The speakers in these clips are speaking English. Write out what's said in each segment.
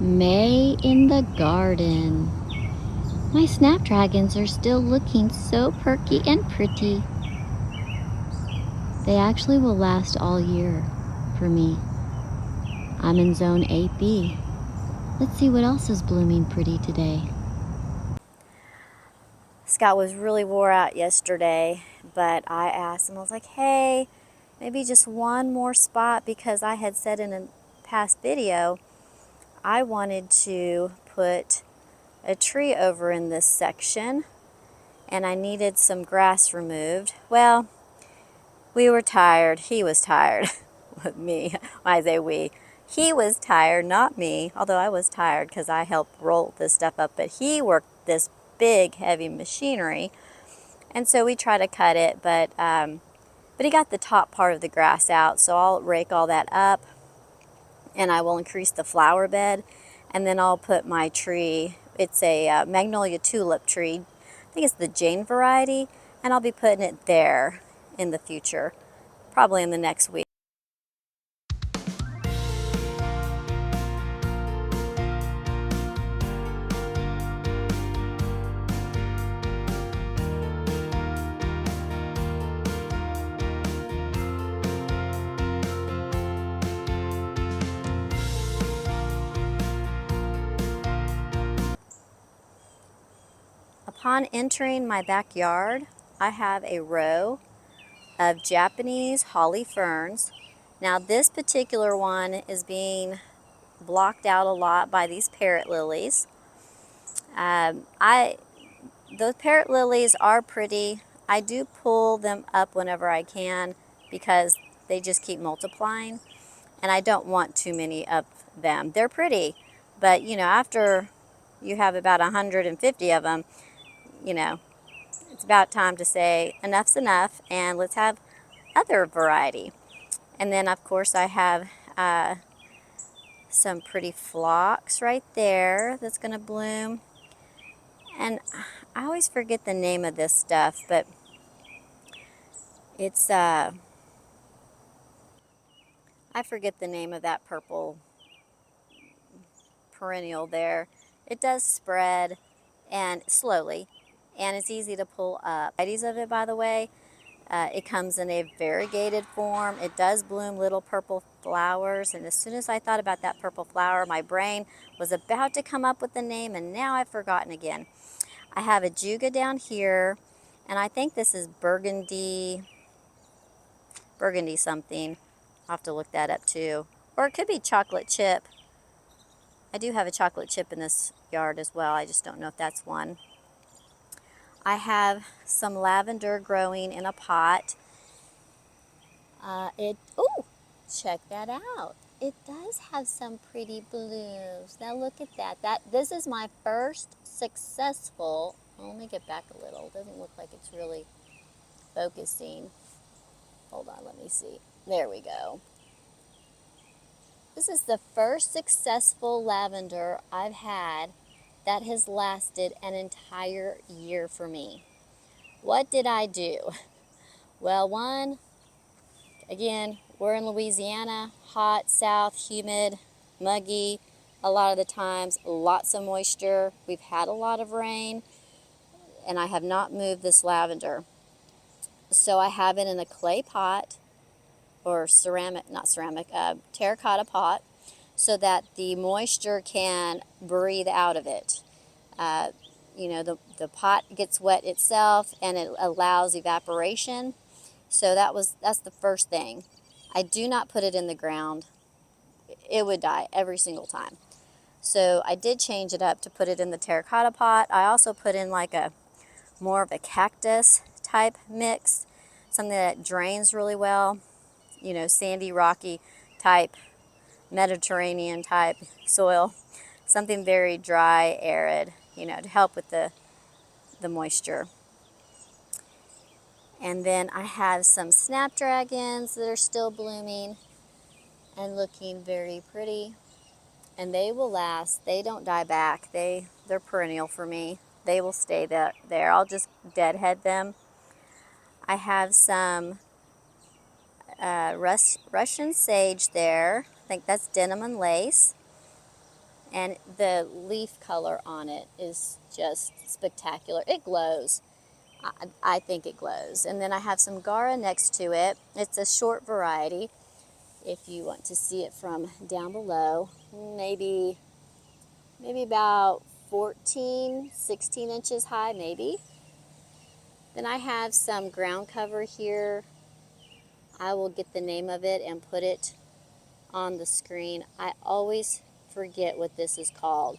May in the garden. My snapdragons are still looking so perky and pretty. They actually will last all year for me. I'm in zone 8B. Let's see what else is blooming pretty today. Scott was really wore out yesterday, but I asked him, I was like, hey, maybe just one more spot, because I had said in a past video I wanted to put a tree over in this section and I needed some grass removed. Well, we were tired. He was tired. With me, I say we. He was tired, not me, although I was tired because I helped roll this stuff up, but he worked this big, heavy machinery. And so we try to cut it, but he got the top part of the grass out, so I'll rake all that up and I will increase the flower bed, and then I'll put my tree. It's a magnolia tulip tree. I think it's the Jane variety, and I'll be putting it there in the future, probably in the next week. Upon entering my backyard, I have a row of Japanese holly ferns. Now this particular one is being blocked out a lot by these parrot lilies. Those parrot lilies are pretty. I do pull them up whenever I can because they just keep multiplying, and I don't want too many of them. They're pretty, but you know, after you have about 150 of them, you know, it's about time to say enough's enough and let's have other variety. And then of course I have some pretty phlox right there that's going to bloom. And I always forget the name of this stuff, but it's I forget the name of that purple perennial there. It does spread and slowly, and it's easy to pull up. Varieties of it, by the way, it comes in a variegated form. It does bloom little purple flowers, and as soon as I thought about that purple flower, my brain was about to come up with the name, and now I've forgotten again. I have a juga down here, and I think this is burgundy something. I'll have to look that up too. Or it could be chocolate chip. I do have a chocolate chip in this yard as well. I just don't know if that's one. I have some lavender growing in a pot. Oh, check that out. It does have some pretty blooms. Now look at that. This is my first successful. Let me get back a little. It doesn't look like it's really focusing. Hold on, let me see. There we go. This is the first successful lavender I've had that has lasted an entire year for me. What did I do? Well, one, again, we're in Louisiana, hot, south, humid, muggy, a lot of the times, lots of moisture. We've had a lot of rain, and I have not moved this lavender. So I have it in a clay pot, or terracotta pot, so that the moisture can breathe out of it. You know, the pot gets wet itself and it allows evaporation. So that's the first thing. I do not put it in the ground. It would die every single time. So I did change it up to put it in the terracotta pot. I also put in like a more of a cactus type mix, something that drains really well, you know, sandy, rocky type, Mediterranean type soil, something very dry, arid, you know, to help with the moisture. And then I have some snapdragons that are still blooming and looking very pretty. And they will last. They don't die back. They're perennial for me. They will stay there. I'll just deadhead them. I have some Russian sage there. I think that's denim and lace. And the leaf color on it is just spectacular. It glows. I think it glows. And then I have some Gara next to it. It's a short variety. If you want to see it from down below, maybe about 14, 16 inches high, maybe. Then I have some ground cover here. I will get the name of it and put it on the screen. I always forget what this is called.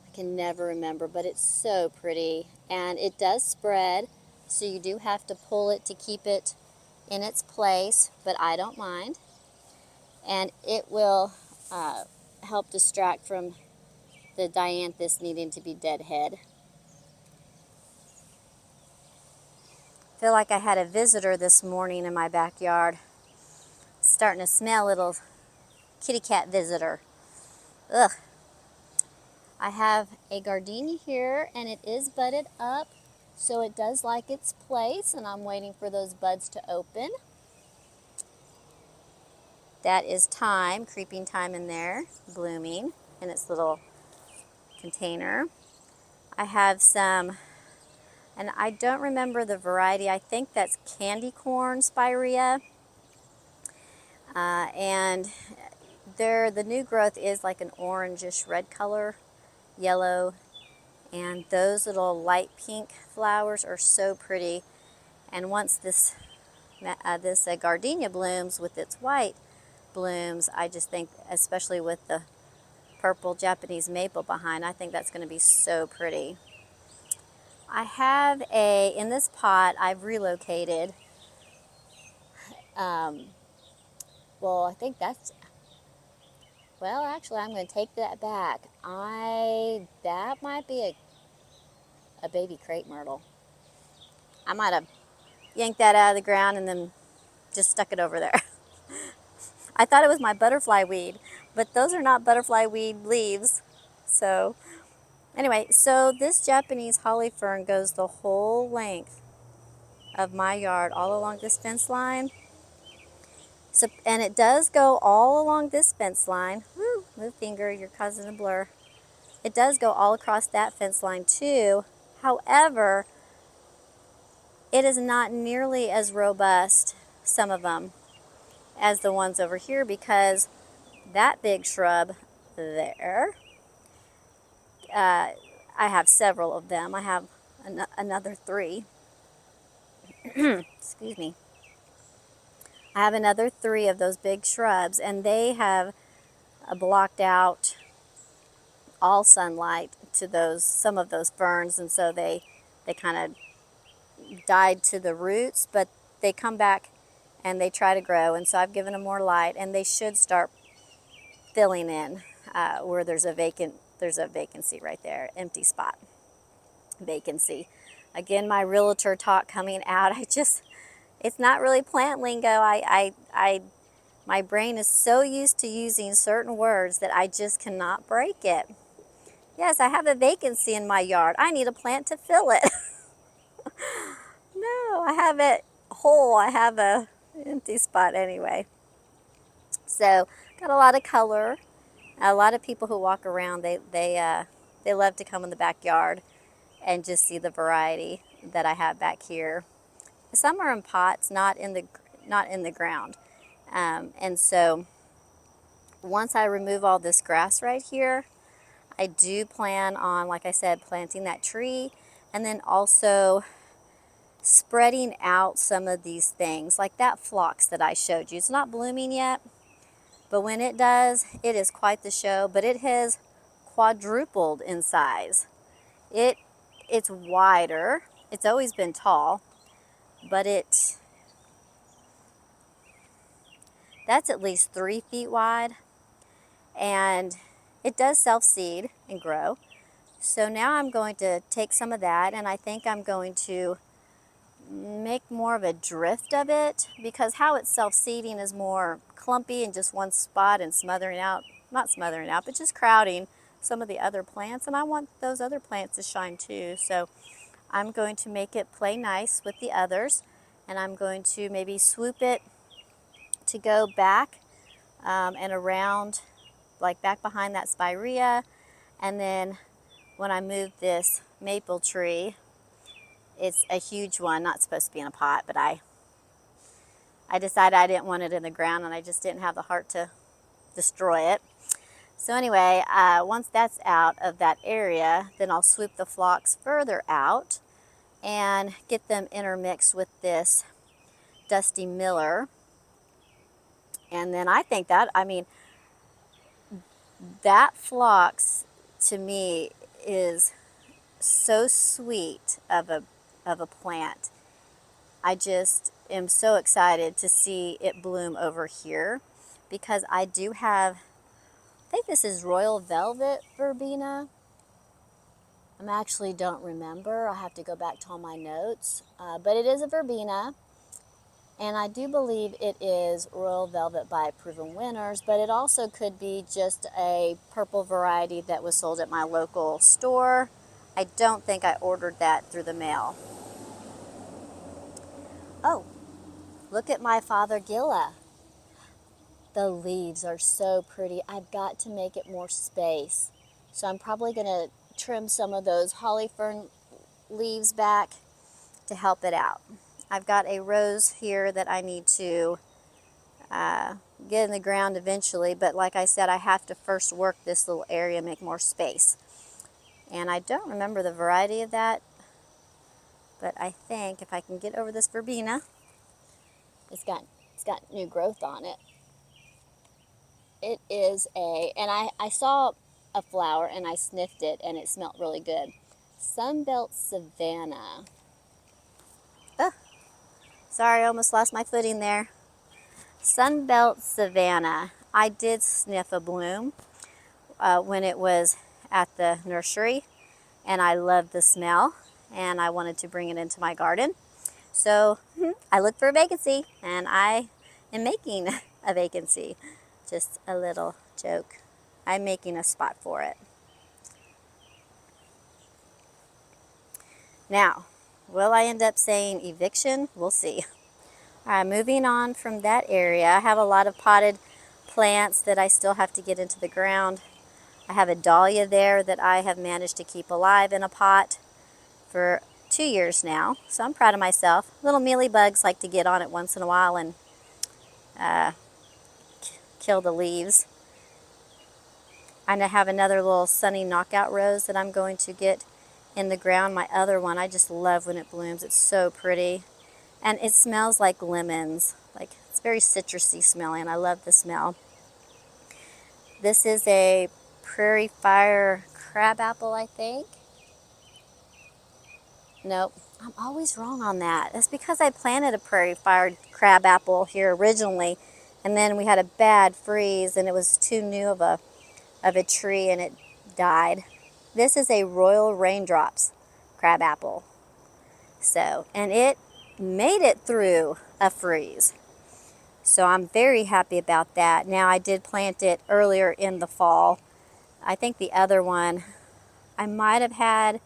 I can never remember, but it's so pretty. And it does spread, so you do have to pull it to keep it in its place, but I don't mind. And it will help distract from the dianthus needing to be deadhead. I feel like I had a visitor this morning in my backyard. Starting to smell a little kitty cat visitor. Ugh. I have a gardenia here, and it is budded up, so it does like its place, and I'm waiting for those buds to open. That is thyme, creeping thyme in there, blooming in its little container. I have some, and I don't remember the variety. I think that's candy corn spirea. And the new growth is like an orangish red color, yellow, and those little light pink flowers are so pretty. And once this gardenia blooms with its white blooms, I just think, especially with the purple Japanese maple behind, I think that's going to be so pretty. I have in this pot, I've relocated. Well, I think that's, well, actually, I'm going to take that back. That might be a baby crepe myrtle. I might have yanked that out of the ground and then just stuck it over there. I thought it was my butterfly weed, but those are not butterfly weed leaves. So anyway, so this Japanese holly fern goes the whole length of my yard, all along this fence line. So, and it does go all along this fence line. Woo, move finger, you're causing a blur. It does go all across that fence line too. However, it is not nearly as robust, some of them, as the ones over here, because that big shrub there, I have several of them. I have another 3. Excuse me. I have another 3 of those big shrubs, and they have blocked out all sunlight to some of those ferns, and so they kind of died to the roots, but they come back and they try to grow, and so I've given them more light, and they should start filling in where there's a vacancy right there, empty spot, vacancy. Again, my realtor talk coming out. It's not really plant lingo. My brain is so used to using certain words that I just cannot break it. Yes, I have a vacancy in my yard. I need a plant to fill it. No, I have it whole. I have a empty spot anyway. So, got a lot of color. A lot of people who walk around, they love to come in the backyard and just see the variety that I have back here. Some are in pots, not in the ground. And so once I remove all this grass right here, I do plan on, like I said, planting that tree, and then also spreading out some of these things, like that phlox that I showed you. It's not blooming yet, but when it does, it is quite the show. But it has quadrupled in size. It's wider. It's always been tall, but that's at least 3 feet wide, and it does self-seed and grow. So now I'm going to take some of that, and I think I'm going to make more of a drift of it, because how it's self-seeding is more clumpy in just one spot and smothering out, not smothering out, but just crowding some of the other plants, and I want those other plants to shine too. So I'm going to make it play nice with the others, and I'm going to maybe swoop it to go back and around like back behind that spirea. And then when I moved this maple tree, it's a huge one, not supposed to be in a pot, but I decided I didn't want it in the ground, and I just didn't have the heart to destroy it. So anyway, once that's out of that area, then I'll swoop the phlox further out and get them intermixed with this Dusty Miller. And then I think that, I mean, that phlox to me is so sweet of a plant. I just am so excited to see it bloom over here, because I do have, I think this is Royal Velvet Verbena. I actually don't remember. I'll have to go back to all my notes. But it is a verbena, and I do believe it is Royal Velvet by Proven Winners, but it also could be just a purple variety that was sold at my local store. I don't think I ordered that through the mail. Oh, look at my Fothergilla. The leaves are so pretty. I've got to make it more space. So I'm probably going to trim some of those holly fern leaves back to help it out. I've got a rose here that I need to get in the ground eventually, but like I said, I have to first work this little area, make more space. And I don't remember the variety of that, but I think if I can get over this verbena, it's got new growth on it. It is and I saw a flower and I sniffed it and it smelled really good. Sunbelt Savannah. Oh, sorry, I almost lost my footing there. Sunbelt Savannah. I did sniff a bloom when it was at the nursery, and I loved the smell, and I wanted to bring it into my garden. So I looked for a vacancy, and I am making a vacancy. Just a little joke. I'm making a spot for it. Now, will I end up saying eviction? We'll see. All right, moving on from that area, I have a lot of potted plants that I still have to get into the ground. I have a dahlia there that I have managed to keep alive in a pot for 2 years now, so I'm proud of myself. Little mealy bugs like to get on it once in a while and kill the leaves. I have another little sunny knockout rose that I'm going to get in the ground. My other one, I just love when it blooms. It's so pretty. And it smells like lemons. Like, it's very citrusy smelling. I love the smell. This is a prairie fire crabapple, I think. Nope, I'm always wrong on that. That's because I planted a prairie fire crabapple here originally, and then we had a bad freeze, and it was too new of a tree, and it died. This is a Royal Raindrops crabapple. So, and it made it through a freeze. So I'm very happy about that. Now, I did plant it earlier in the fall. I think the other one, I might have had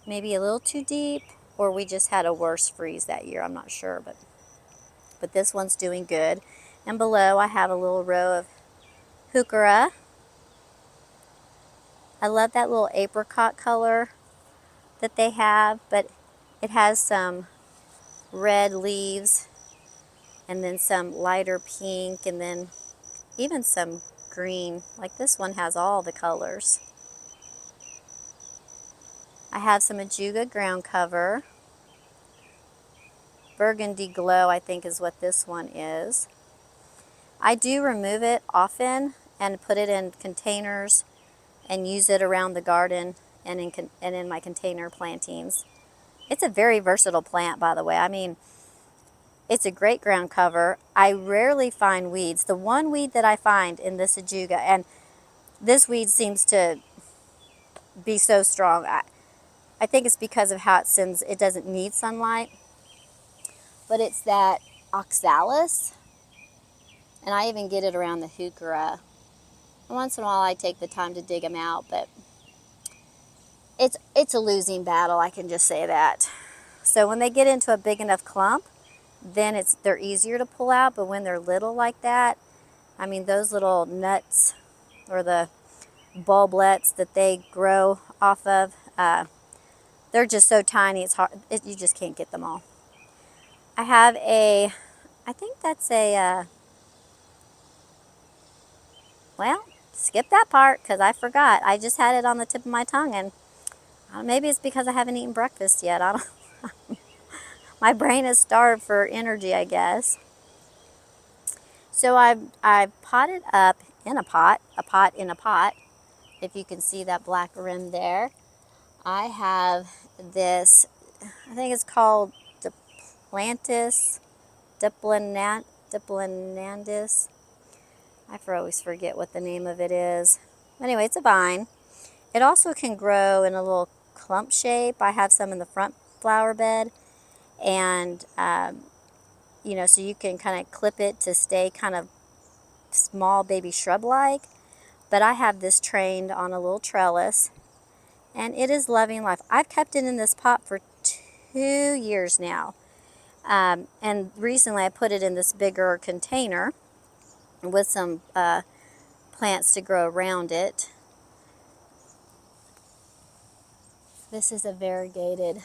maybe a little too deep, or we just had a worse freeze that year. I'm not sure, but this one's doing good. And below, I have a little row of heuchera. I love that little apricot color that they have, but it has some red leaves and then some lighter pink and then even some green. Like this one has all the colors. I have some Ajuga ground cover. Burgundy Glow, I think, is what this one is. I do remove it often and put it in containers and use it around the garden and in my container plantings. It's a very versatile plant, by the way. I mean, it's a great ground cover. I rarely find weeds. The one weed that I find in this Ajuga, and this weed seems to be so strong. I think it's because of how it doesn't need sunlight, but it's that oxalis, and I even get it around the heuchera. And once in a while I take the time to dig them out, but it's a losing battle, I can just say that. So when they get into a big enough clump, then they're easier to pull out, but when they're little like that, I mean, those little nuts, or the bulblets that they grow off of. They're just so tiny, it's hard. You just can't get them all. I have I think that's well, skip that part because I forgot. I just had it on the tip of my tongue, and maybe it's because I haven't eaten breakfast yet. I don't. My brain is starved for energy, I guess. So I've potted up in a pot in a pot. If you can see that black rim there, I have this. I think it's called Diplantis, Diplanandis. I always forget what the name of it is. Anyway, it's a vine. It also can grow in a little clump shape. I have some in the front flower bed, and you know, so you can kind of clip it to stay kind of small baby shrub-like. But I have this trained on a little trellis, and it is loving life. I've kept it in this pot for 2 years now, and recently I put it in this bigger container with some plants to grow around it. This is a variegated.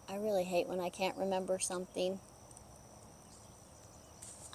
I really hate when I can't remember something.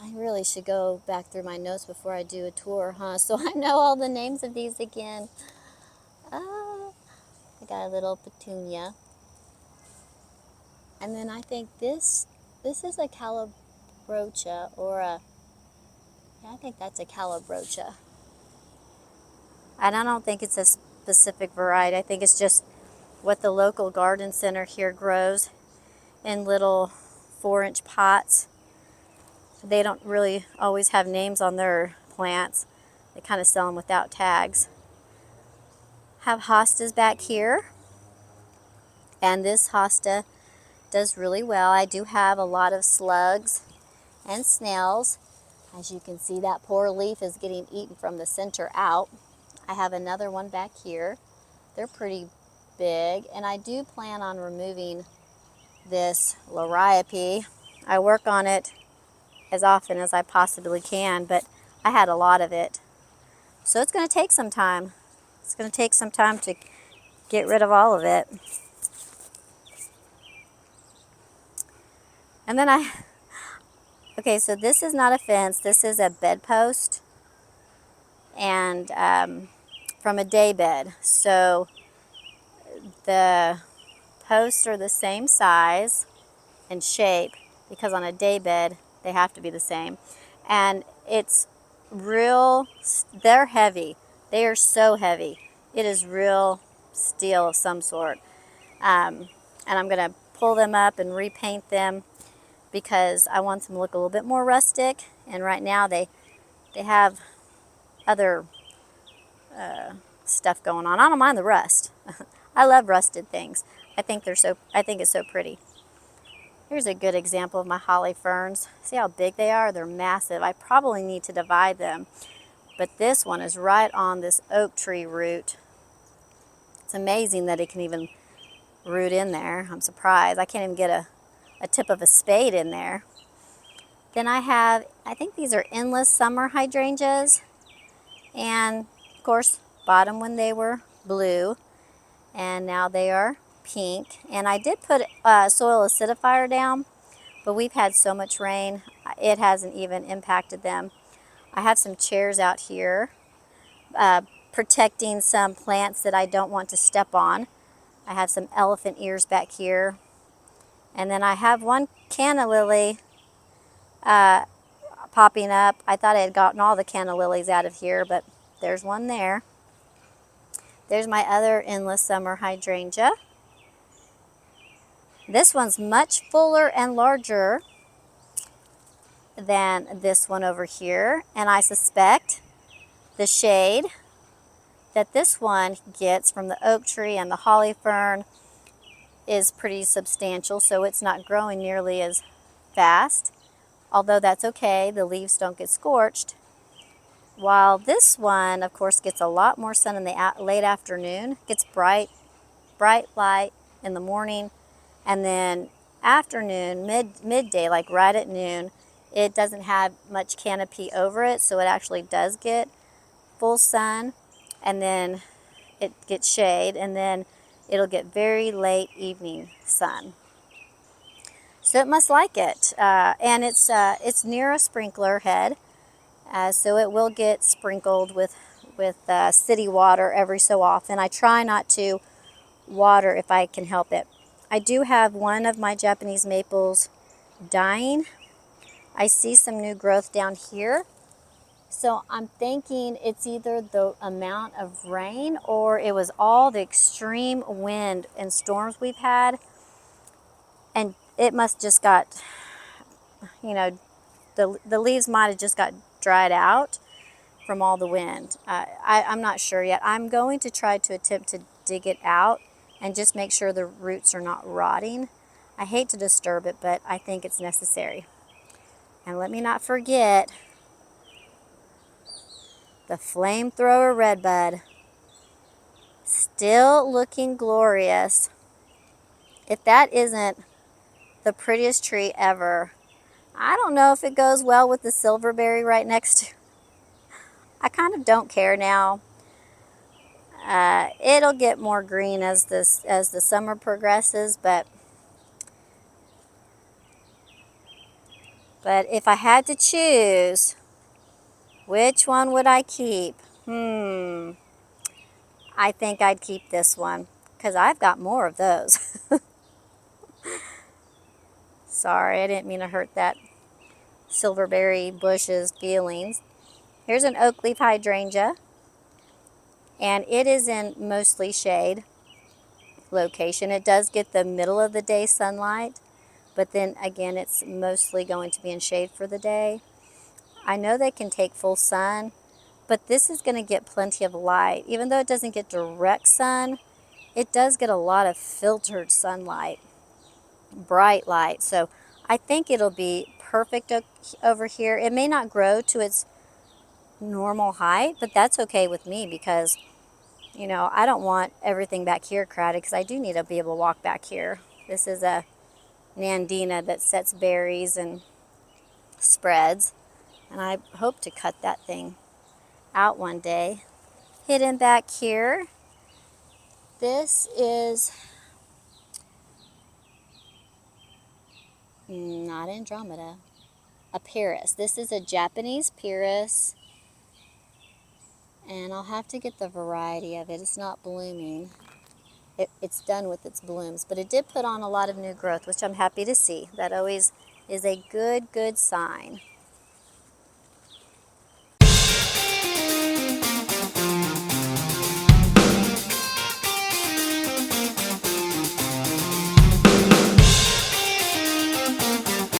I really should go back through my notes before I do a tour, huh? So I know all the names of these again. I got a little petunia. And then I think this is a calabrocha, or a, yeah, I think that's a calabrocha. And I don't think it's a specific variety. I think it's just what the local garden center here grows in little 4-inch pots. They don't really always have names on their plants. They kind of sell them without tags. Have hostas back here, and this hosta does really well. I do have a lot of slugs and snails. As you can see, that poor leaf is getting eaten from the center out. I have another one back here. They're pretty big, and I do plan on removing this liriope. I work on it as often as I possibly can, but I had a lot of it. So it's going to take some time. It's going to take some time to get rid of all of it. And then okay, so this is not a fence. This is a bedpost, and from a day bed. So the posts are the same size and shape, because on a day bed they have to be the same. And it's real, they're heavy. They are so heavy. It is real steel of some sort. And I'm going to pull them up and repaint them because I want them to look a little bit more rustic. And right now they have other stuff going on. I don't mind the rust. I love rusted things. I think it's so pretty. Here's a good example of my holly ferns. See how big they are? They're massive. I probably need to divide them. But this one is right on this oak tree root. It's amazing that it can even root in there. I'm surprised. I can't even get a tip of a spade in there. Then I think these are endless summer hydrangeas. And of course, bought them when they were blue. And now they are pink. And I did put soil acidifier down, but we've had so much rain, it hasn't even impacted them. I have some chairs out here protecting some plants that I don't want to step on. I have some elephant ears back here. And then I have one canna lily popping up. I thought I had gotten all the canna lilies out of here, but there's one there. There's my other endless summer hydrangea. This one's much fuller and larger than this one over here, and I suspect the shade that this one gets from the oak tree and the holly fern is pretty substantial, so it's not growing nearly as fast, although that's okay, the leaves don't get scorched. While this one, of course, gets a lot more sun in the late afternoon, gets bright light in the morning, and then afternoon, midday, like right at noon, it doesn't have much canopy over it, so it actually does get full sun, and then it gets shade, and then it'll get very late evening sun. So it must like it, and it's near a sprinkler head, so it will get sprinkled with city water every so often. I try not to water if I can help it. I do have one of my Japanese maples dying. I see some new growth down here. So I'm thinking it's either the amount of rain or it was all the extreme wind and storms we've had. And it must just got, you know, the leaves might have just got dried out from all the wind. I'm not sure yet. I'm going to try to attempt to dig it out and just make sure the roots are not rotting. I hate to disturb it, but I think it's necessary. And let me not forget the flamethrower redbud. Still looking glorious. If that isn't the prettiest tree ever, I don't know if it goes well with the silverberry right next to. I kind of don't care now. It'll get more green as the summer progresses, but if I had to choose, which one would I keep? I think I'd keep this one because I've got more of those. Sorry, I didn't mean to hurt that silverberry bush's feelings. Here's an oak leaf hydrangea, and it is in mostly shade location. It does get the middle of the day sunlight, but then again, it's mostly going to be in shade for the day. I know they can take full sun, but this is going to get plenty of light. Even though it doesn't get direct sun, it does get a lot of filtered sunlight, bright light. So I think it'll be perfect over here. It may not grow to its normal height, but that's okay with me because, you know, I don't want everything back here crowded because I do need to be able to walk back here. This is a Nandina that sets berries and spreads, and I hope to cut that thing out one day. Hidden back here, this is not Andromeda, a Pyrrhus. This is a Japanese Pyrrhus, and I'll have to get the variety of it. It's not blooming. It's done with its blooms, but it did put on a lot of new growth, which I'm happy to see. That always is a good sign.